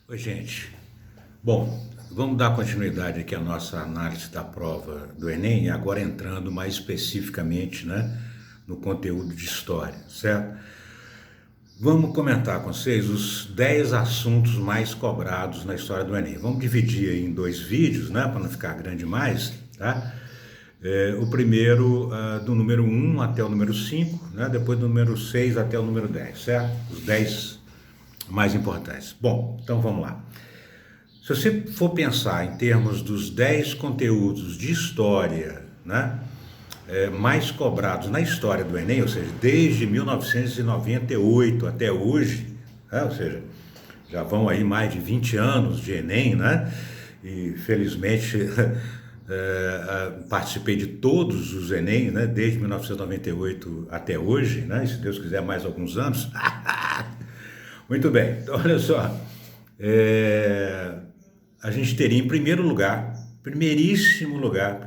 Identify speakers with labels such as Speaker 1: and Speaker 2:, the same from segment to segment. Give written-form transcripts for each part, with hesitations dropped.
Speaker 1: Oi, gente. Bom, vamos dar continuidade aqui à nossa análise da prova do Enem, agora entrando mais especificamente, no conteúdo de história, certo? Vamos comentar com vocês os 10 assuntos mais cobrados na história do Enem. Vamos dividir aí em dois vídeos, para não ficar grande demais, tá? O primeiro do número 1 até o número 5, depois do número 6 até o número 10, certo? Os 10 mais importantes. Bom, então vamos lá. Se você for pensar em termos dos 10 conteúdos de história, mais cobrados na história do Enem, ou seja, desde 1998 até hoje, ou seja, já vão aí mais de 20 anos de Enem, e felizmente participei de todos os Enem, desde 1998 até hoje, e se Deus quiser mais alguns anos. Muito bem, então olha só, a gente teria em primeiro lugar, primeiríssimo lugar,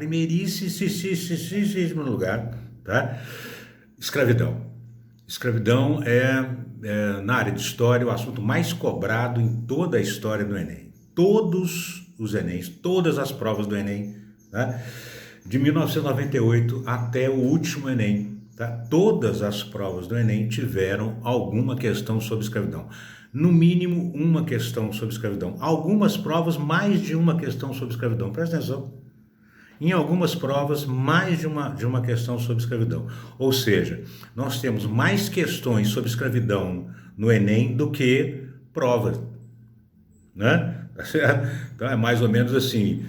Speaker 1: tá? Escravidão. Escravidão é, na área de história, o assunto mais cobrado em toda a história do Enem. Todos os Enems, todas as provas do Enem, de 1998 até o último Enem, todas as provas do Enem tiveram alguma questão sobre escravidão. No mínimo, uma questão sobre escravidão. Algumas provas, mais de uma questão sobre escravidão. Presta atenção. Em algumas provas, mais de uma questão sobre escravidão. Ou seja, nós temos mais questões sobre escravidão no Enem do que provas. Então é mais ou menos assim,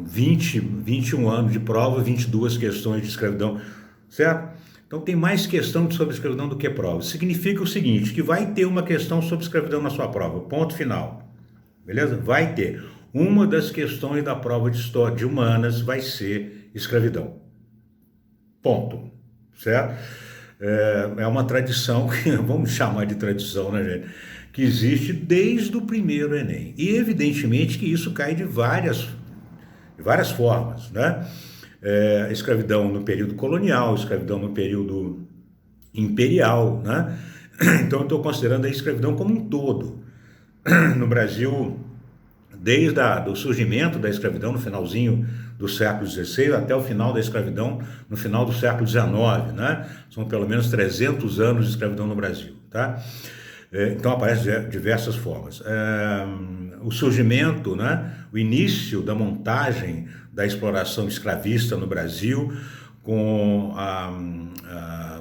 Speaker 1: 21 anos de prova, 22 questões de escravidão, certo? Então tem mais questão sobre escravidão do que prova. Significa o seguinte, que vai ter uma questão sobre escravidão na sua prova, ponto final. Beleza? Vai ter. Uma das questões da prova de história de humanas vai ser escravidão. Ponto. Certo? É uma tradição, vamos chamar de tradição, gente? Que existe desde o primeiro Enem. E evidentemente que isso cai de várias formas, escravidão no período colonial, escravidão no período imperial, Então eu estou considerando a escravidão como um todo. No Brasil, desde o surgimento da escravidão no finalzinho do século XVI até o final da escravidão no final do século XIX, São pelo menos 300 anos de escravidão no Brasil, Então aparece de diversas formas. O surgimento, o início da montagem da exploração escravista no Brasil, com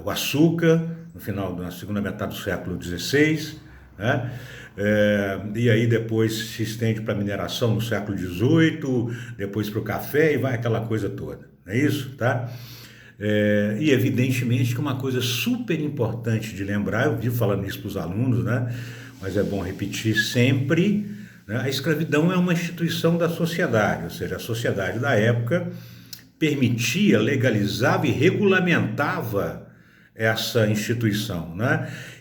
Speaker 1: o açúcar, na segunda metade do século XVI, e aí depois se estende para a mineração no século XVIII, depois para o café e vai aquela coisa toda, não é isso? E evidentemente que uma coisa super importante de lembrar, eu vivo falando isso para os alunos, mas é bom repetir sempre, a escravidão é uma instituição da sociedade, ou seja, a sociedade da época permitia, legalizava e regulamentava essa instituição,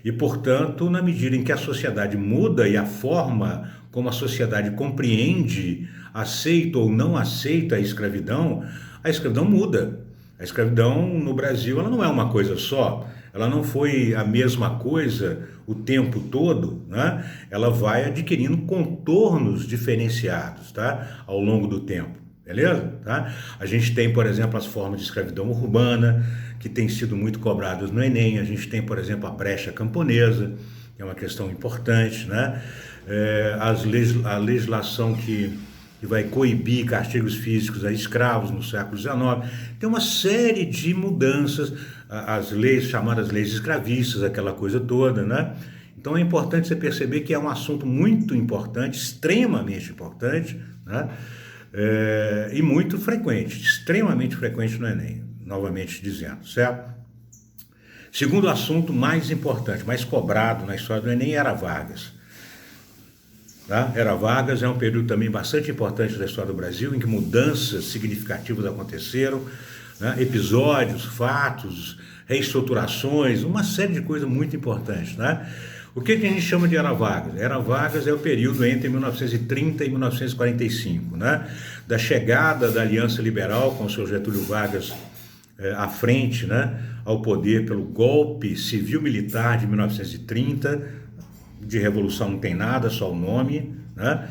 Speaker 1: E, portanto, na medida em que a sociedade muda e a forma como a sociedade compreende, aceita ou não aceita a escravidão muda. A escravidão no Brasil ela não é uma coisa só, ela não foi a mesma coisa o tempo todo, Ela vai adquirindo contornos diferenciados, ao longo do tempo, beleza? A gente tem, por exemplo, as formas de escravidão urbana, que têm sido muito cobradas no Enem. A gente tem, por exemplo, a brecha camponesa, que é uma questão importante, A legislação que vai coibir castigos físicos a escravos no século XIX. Tem uma série de mudanças, as leis chamadas leis escravistas, aquela coisa toda, Então é importante você perceber que é um assunto muito importante, extremamente importante, e muito frequente, extremamente frequente no Enem, novamente dizendo, certo? Segundo assunto mais importante, mais cobrado na história do Enem, Era Vargas. Era Vargas é um período também bastante importante da história do Brasil, em que mudanças significativas aconteceram, episódios, fatos, reestruturações, uma série de coisas muito importantes, O que a gente chama de Era Vargas? Era Vargas é o período entre 1930 e 1945, Da chegada da Aliança Liberal com o seu Getúlio Vargas à frente, ao poder pelo golpe civil-militar de 1930, de revolução não tem nada, só o nome, né?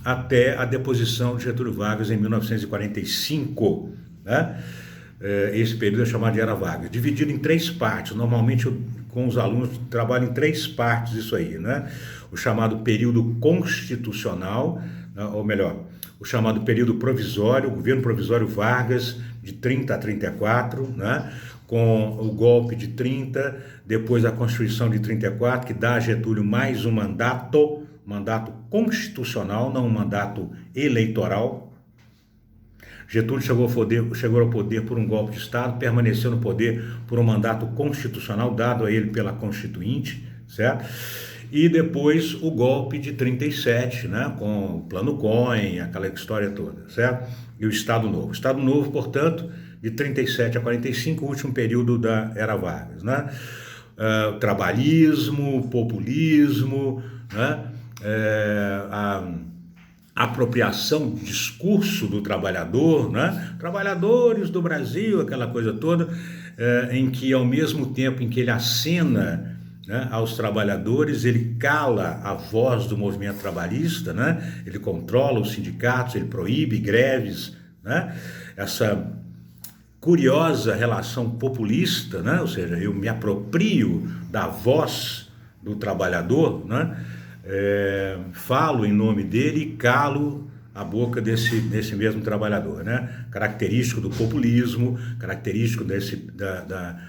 Speaker 1: Até a deposição de Getúlio Vargas em 1945, né? Esse período é chamado de Era Vargas, dividido em 3 partes. Normalmente com os alunos trabalho em 3 partes isso aí, né? O chamado período constitucional, né? Ou melhor, o chamado período provisório, o governo provisório Vargas, de 30 a 34, né? Com o golpe de 30, depois a Constituição de 34, que dá a Getúlio mais um mandato constitucional, não um mandato eleitoral. Getúlio chegou ao poder por um golpe de Estado, permaneceu no poder por um mandato constitucional dado a ele pela Constituinte, certo? E depois o golpe de 37, né, com o Plano Cohen, aquela história toda, certo? E o Estado Novo. O Estado Novo, portanto, de 37 a 45, o último período da Era Vargas, né? Trabalhismo, populismo, né? A apropriação do discurso do trabalhador, né? Trabalhadores do Brasil, aquela coisa toda, em que ao mesmo tempo em que ele acena, né, aos trabalhadores, ele cala a voz do movimento trabalhista, né? Ele controla os sindicatos, ele proíbe greves, né? Essa curiosa relação populista, né? Ou seja, eu me aproprio da voz do trabalhador, né? Falo em nome dele e calo a boca desse mesmo trabalhador, né? Característico do populismo, característico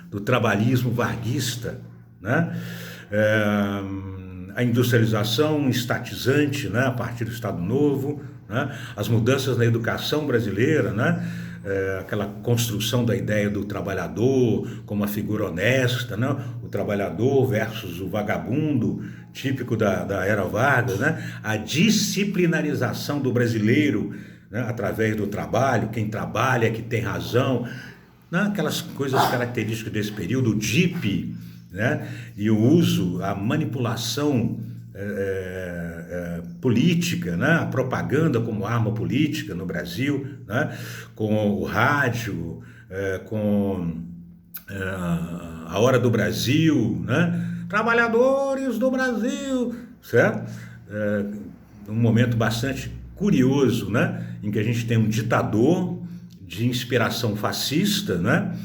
Speaker 1: do trabalhismo varguista, né? A industrialização estatizante, né? A partir do Estado Novo, né? As mudanças na educação brasileira, né? Aquela construção da ideia do trabalhador como uma figura honesta, né? O trabalhador versus o vagabundo, típico da Era Vargas, né? A disciplinarização do brasileiro, né? Através do trabalho, quem trabalha é que tem razão, né? Aquelas coisas características desse período, o DIP, né? E o uso, a manipulação política, né? A propaganda como arma política no Brasil, né? Com o rádio, com a Hora do Brasil, né? Trabalhadores do Brasil, certo? Um momento bastante curioso, né? Em que a gente tem um ditador de inspiração fascista, né?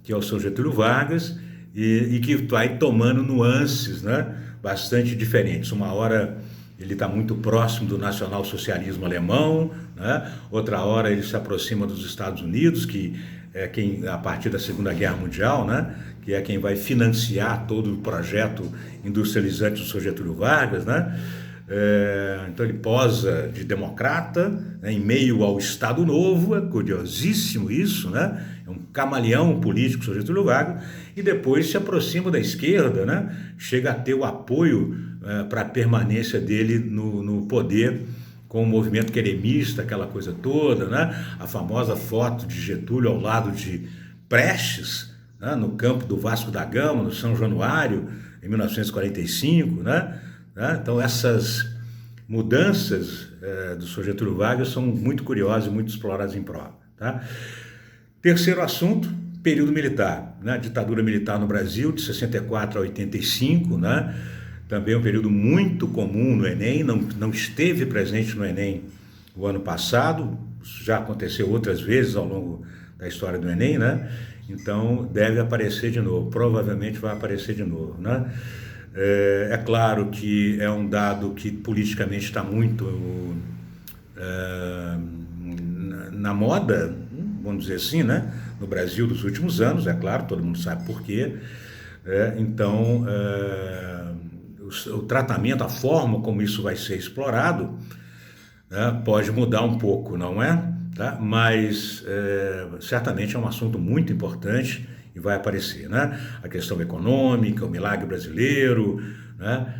Speaker 1: Que é o seu Getúlio Vargas, e que vai tomando nuances, né? Bastante diferentes. Uma hora ele está muito próximo do nacionalsocialismo alemão, né? Outra hora ele se aproxima dos Estados Unidos, que é quem, a partir da Segunda Guerra Mundial, né? Que é quem vai financiar todo o projeto industrializante do seu Getúlio Vargas, né? Então ele posa de democrata, né, em meio ao Estado Novo, é curiosíssimo isso, né? É um camaleão político, seu Getúlio Vargas, e depois se aproxima da esquerda, né? Chega a ter o apoio para a permanência dele no poder, com o movimento queremista, aquela coisa toda, né? A famosa foto de Getúlio ao lado de Prestes, né? No campo do Vasco da Gama, no São Januário, em 1945, né? Então essas mudanças do Sr. Getúlio Vargas são muito curiosas e muito exploradas em prova, tá? Terceiro assunto, período militar, né? Ditadura militar no Brasil, de 64 a 85, né? Também um período muito comum no Enem, não esteve presente no Enem o ano passado, já aconteceu outras vezes ao longo da história do Enem, né? Então deve aparecer de novo, provavelmente vai aparecer de novo, né? É claro que é um dado que politicamente está muito na moda, vamos dizer assim, né? No Brasil dos últimos anos, é claro, todo mundo sabe por quê. Então, o tratamento, a forma como isso vai ser explorado, né, pode mudar um pouco, não é? Tá? Mas certamente é um assunto muito importante e vai aparecer, né? A questão econômica, o milagre brasileiro, né?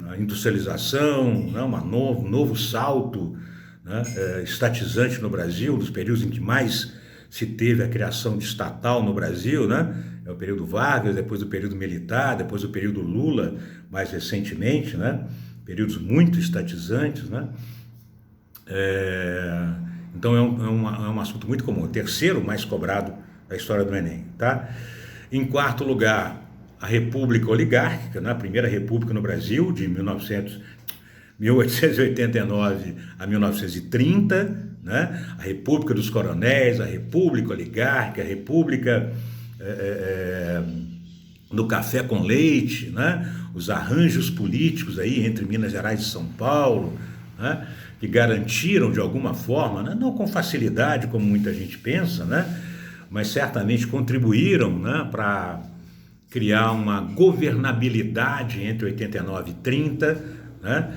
Speaker 1: A industrialização, né? Um novo salto, né? Estatizante no Brasil, nos períodos em que mais se teve a criação de estatal no Brasil, né? É o período Vargas, depois o período militar, depois o período Lula, mais recentemente, né? Períodos muito estatizantes, né? Então é um assunto muito comum. O terceiro mais cobrado da história do Enem, tá? Em quarto lugar, a República Oligárquica, né? A primeira república no Brasil, de 1889 a 1930, né? A República dos Coronéis, a República Oligárquica, a República do café com leite, né? Os arranjos políticos aí entre Minas Gerais e São Paulo, né? Que garantiram de alguma forma, né? Não com facilidade como muita gente pensa, né? Mas certamente contribuíram, né? Para criar uma governabilidade entre 89 e 30, né?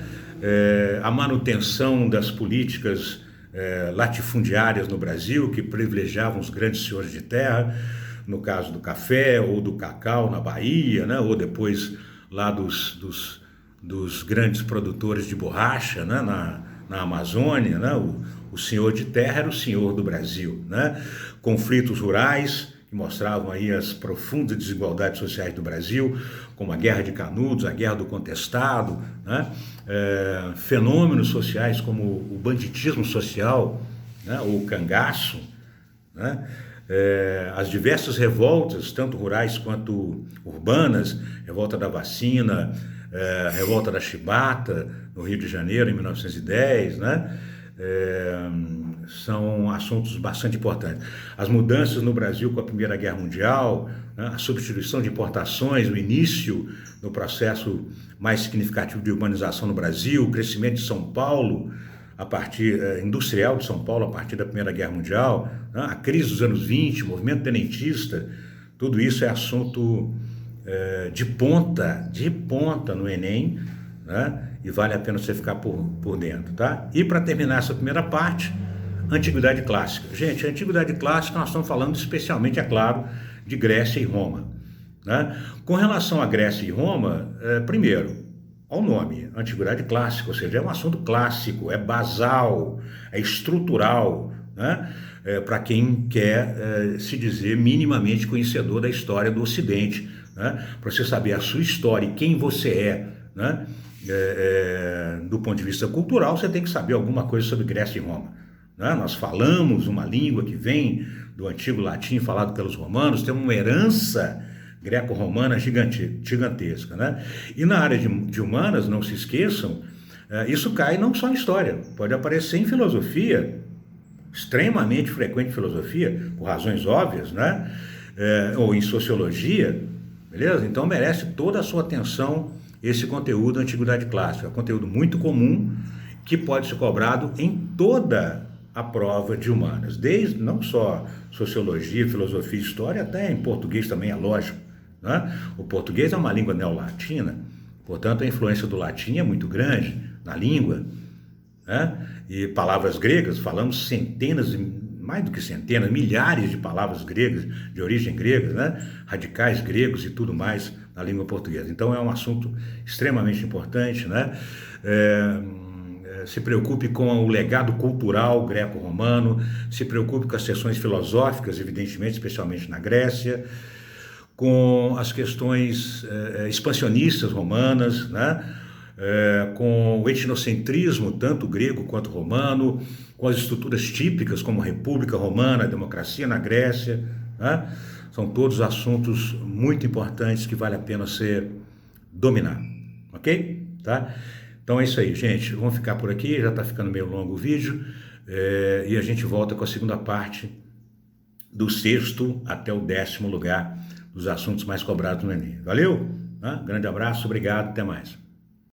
Speaker 1: A manutenção das políticas latifundiárias no Brasil, que privilegiavam os grandes senhores de terra, no caso do café ou do cacau na Bahia, né? Ou depois lá dos grandes produtores de borracha, né? Na Amazônia, né? O senhor de terra era o senhor do Brasil, né? Conflitos rurais que mostravam aí as profundas desigualdades sociais do Brasil, como a Guerra de Canudos, a Guerra do Contestado, né? Fenômenos sociais como o banditismo social, né? O cangaço, né? As diversas revoltas, tanto rurais quanto urbanas, revolta da vacina, revolta da chibata, no Rio de Janeiro, em 1910, né? São assuntos bastante importantes. As mudanças no Brasil com a Primeira Guerra Mundial, né? A substituição de importações, o início do processo mais significativo de urbanização no Brasil, o crescimento de São Paulo, industrial de São Paulo a partir da Primeira Guerra Mundial, né? A crise dos anos 20, o movimento tenentista, tudo isso é assunto de ponta no Enem, né? E vale a pena você ficar por dentro, tá? E para terminar essa primeira parte, Antiguidade Clássica. Gente, a Antiguidade Clássica nós estamos falando especialmente, é claro, de Grécia e Roma, né? Com relação a Grécia e Roma, primeiro, ao nome, Antiguidade Clássica, ou seja, é um assunto clássico, é basal, é estrutural, né? Para quem quer se dizer minimamente conhecedor da história do Ocidente, né? Para você saber a sua história e quem você é, né? Do ponto de vista cultural, você tem que saber alguma coisa sobre Grécia e Roma, né? Nós falamos uma língua que vem do antigo latim falado pelos romanos, temos uma herança greco-romana gigantesca, né? E na área de humanas, não se esqueçam, isso cai não só em história, pode aparecer em filosofia, extremamente frequente em filosofia, por razões óbvias, né? Ou em sociologia, beleza? Então merece toda a sua atenção esse conteúdo da Antiguidade Clássica, conteúdo muito comum que pode ser cobrado em toda a prova de humanas, desde não só sociologia, filosofia e história, até em português também é lógico, né? O português é uma língua neolatina, portanto a influência do latim é muito grande na língua, né? E palavras gregas, falamos centenas, mais do que centenas, milhares de palavras gregas, de origem grega, né? Radicais gregos e tudo mais na língua portuguesa. Então é um assunto extremamente importante, né? Se preocupe com o legado cultural greco-romano, se preocupe com as questões filosóficas, evidentemente, especialmente na Grécia, com as questões expansionistas romanas, né? Com o etnocentrismo, tanto grego quanto romano, com as estruturas típicas como a República Romana, a democracia na Grécia, né? São todos assuntos muito importantes que vale a pena você dominar, ok? Tá? Então é isso aí, gente. Vamos ficar por aqui, já está ficando meio longo o vídeo, e a gente volta com a segunda parte do 6º até o 10º lugar dos assuntos mais cobrados no Enem. Valeu? Grande abraço, obrigado, até mais.